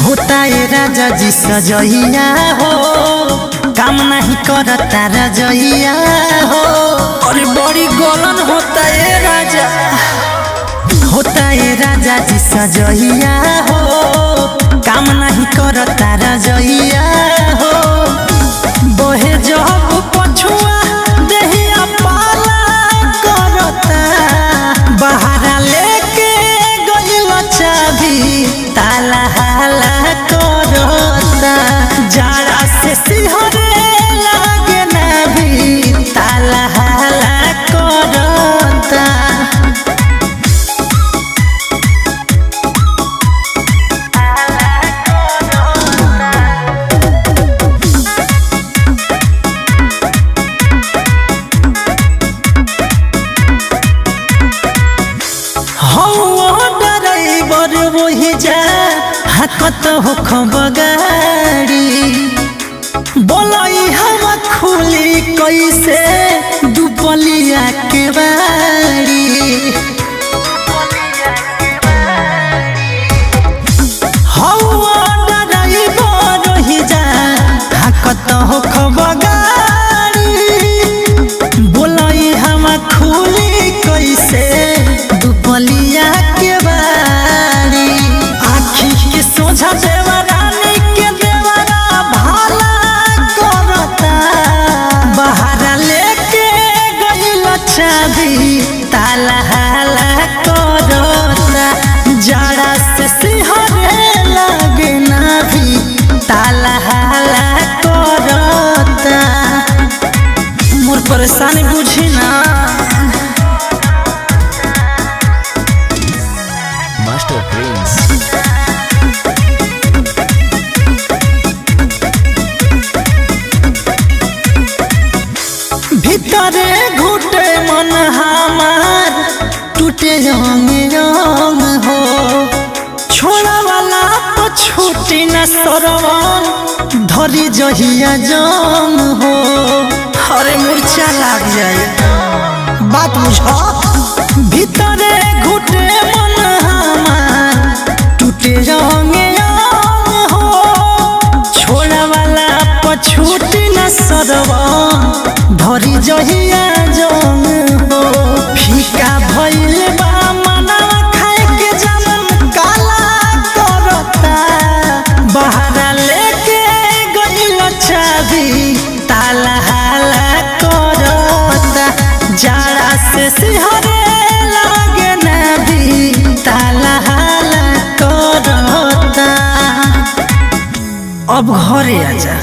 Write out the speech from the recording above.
होता है राजा जी सजइया हो, काम नहीं करता रजइया हो। अरे बड़ी गलन होता है राजा, होता है राजा जी सजइया हो, काम नहीं करता रजइया हो। बहे जब पछुआ देहिया पाला करता, बहारा लेके गइल चाभी ताला हाला करता। जाड़ा से सिहरे लागे ना भी ताला हाला करता। ड्राइवर वही जा हाकत हो खबगाड़ी, बोलाई हवा खुली कैसे दुपलिया के बाड़ी। ड्राइवर वही जा हाकत हो खबगाड़ी, बोलाई हवा खुली कैसे दुपलिया के बाड़ी। आखी के सोझा देवरानी के देवरा भाला करता, बहारा लेके गइल चाभी ताला हाला करता। जाड़ा से सिहरे लागे ना भी ताला हाला करता। मोर परेशानी बुझी ना। मास्टर प्रिंस भीतरे घुटे मन हमार टूटे रंग रंग हो। छोड़ा वाला तो छूटी न सरवन धरी जहिया जंग हो। अरे मूर्छा लग जाए बात बुझो। भीतरे घुटे मन हमार टूटे रंग रंग हो। छोड़ा वाला पछूटी न सरवन धरी जहिया जंग हो। फीका भइल बा मनवा खाए के जमन काला करता, बहारा लेके गइल चाभी ताला हाला करता। जाड़ा से सिहरे लागे ना भी ताला हाला करता। अब घरे आजा।